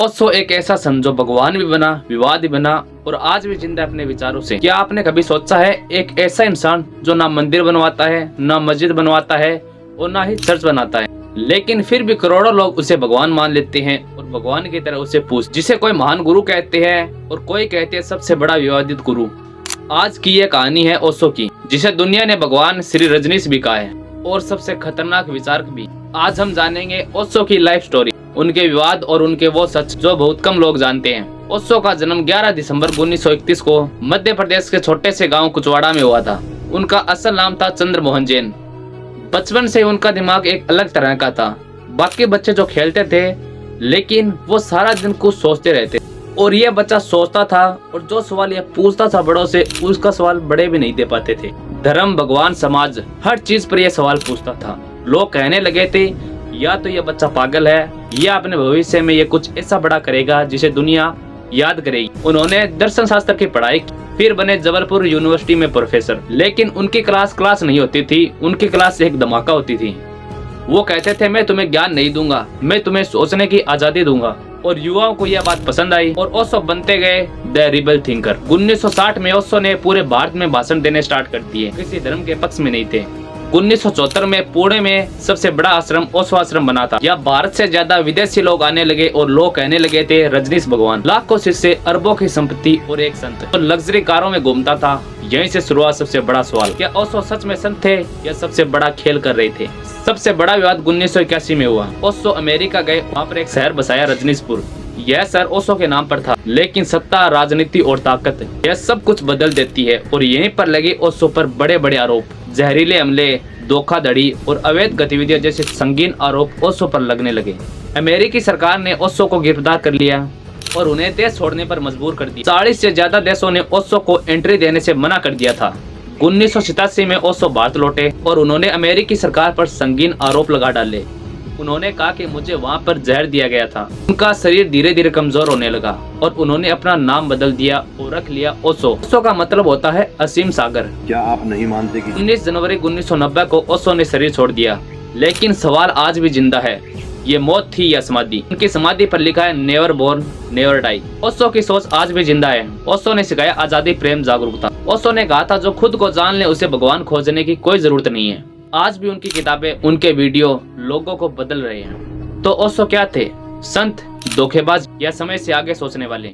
ओशो एक ऐसा संत जो भगवान भी बना, विवाद भी बना और आज भी जिंदा अपने विचारों से। क्या आपने कभी सोचा है एक ऐसा इंसान जो ना मंदिर बनवाता है, ना मस्जिद बनवाता है और ना ही चर्च बनाता है, लेकिन फिर भी करोड़ों लोग उसे भगवान मान लेते हैं और भगवान की तरह उसे पूछ, जिसे कोई महान गुरु कहते हैं और कोई कहते हैं सबसे बड़ा विवादित गुरु। आज की ये कहानी है ओशो की, जिसे दुनिया ने भगवान श्री रजनीश भी कहा है और सबसे खतरनाक विचारक भी। आज हम जानेंगे ओशो की लाइफ स्टोरी, उनके विवाद और उनके वो सच जो बहुत कम लोग जानते हैं। ओशो का जन्म 11 दिसंबर 1931 को मध्य प्रदेश के छोटे से गांव कुचवाड़ा में हुआ था। उनका असल नाम था चंद्र मोहन जैन। बचपन से उनका दिमाग एक अलग तरह का था। बाकी बच्चे जो खेलते थे, लेकिन वो सारा दिन कुछ सोचते रहते, और ये बच्चा सोचता था और जो सवाल ये पूछता था बड़ों से, उसका सवाल बड़े भी नहीं दे पाते थे। धर्म, भगवान, समाज, हर चीज पर यह सवाल पूछता था। लोग कहने लगे थे या तो ये बच्चा पागल है या अपने भविष्य में ये कुछ ऐसा बड़ा करेगा जिसे दुनिया याद करेगी। उन्होंने दर्शन शास्त्र की पढ़ाई की, फिर बने जबलपुर यूनिवर्सिटी में प्रोफेसर। लेकिन उनकी क्लास नहीं होती थी, उनकी क्लास एक धमाका होती थी। वो कहते थे मैं तुम्हें ज्ञान नहीं दूंगा, मैं तुम्हें सोचने की आजादी दूंगा। और युवाओं को यह बात पसंद आई और ओशो बनते गए द रिबल थिंकर। 1960 में ओशो ने पूरे भारत में भाषण देने स्टार्ट कर दिए, किसी धर्म के पक्ष में नहीं थे। 1974 में पुणे में सबसे बड़ा आश्रम ओशो आश्रम बना था। यहाँ भारत से ज्यादा विदेशी लोग आने लगे और लोग कहने लगे थे रजनीश भगवान। लाखों शिष्य, अरबों की संपत्ति और एक संत तो लग्जरी कारों में घूमता था। यहीं से शुरुआत सबसे बड़ा सवाल, क्या ओशो सच में संत थे या सबसे बड़ा खेल कर रहे थे। सबसे बड़ा विवाद 1981 में हुआ। ओशो अमेरिका गए, वहाँ पर एक शहर बसाया रजनीशपुर। यह शहर ओशो के नाम पर था, लेकिन सत्ता, राजनीति और ताकत यह सब कुछ बदल देती है। और यहीं पर लगे ओशो पर बड़े बड़े आरोप, जहरीले हमले, धोखाधड़ी और अवैध गतिविधियां जैसे संगीन आरोप ओशो पर लगने लगे। अमेरिकी सरकार ने ओशो को गिरफ्तार कर लिया और उन्हें देश छोड़ने पर मजबूर कर दिया। 40 से ज्यादा देशों ने ओशो को एंट्री देने से मना कर दिया था। 1987 में ओशो भारत लौटे और उन्होंने अमेरिकी सरकार पर संगीन आरोप लगा डाले। उन्होंने कहा कि मुझे वहां पर जहर दिया गया था। उनका शरीर धीरे धीरे कमजोर होने लगा और उन्होंने अपना नाम बदल दिया और रख लिया ओशो। ओशो का मतलब होता है असीम सागर। क्या आप नहीं मानते कि 19 जनवरी 1990 को ओशो ने शरीर छोड़ दिया, लेकिन सवाल आज भी जिंदा है, ये मौत थी या समाधि। उनकी समाधि पर लिखा है never born never die. Osho की सोच आज भी जिंदा है। ओशो ने सिखाया आजादी, प्रेम, जागरूकता। ओशो ने कहा था जो खुद को जान ले उसे भगवान खोजने की कोई जरूरत नहीं है। आज भी उनकी किताबें, उनके वीडियो लोगों को बदल रहे हैं। तो ओशो क्या थे? संत, धोखेबाज या समय से आगे सोचने वाले?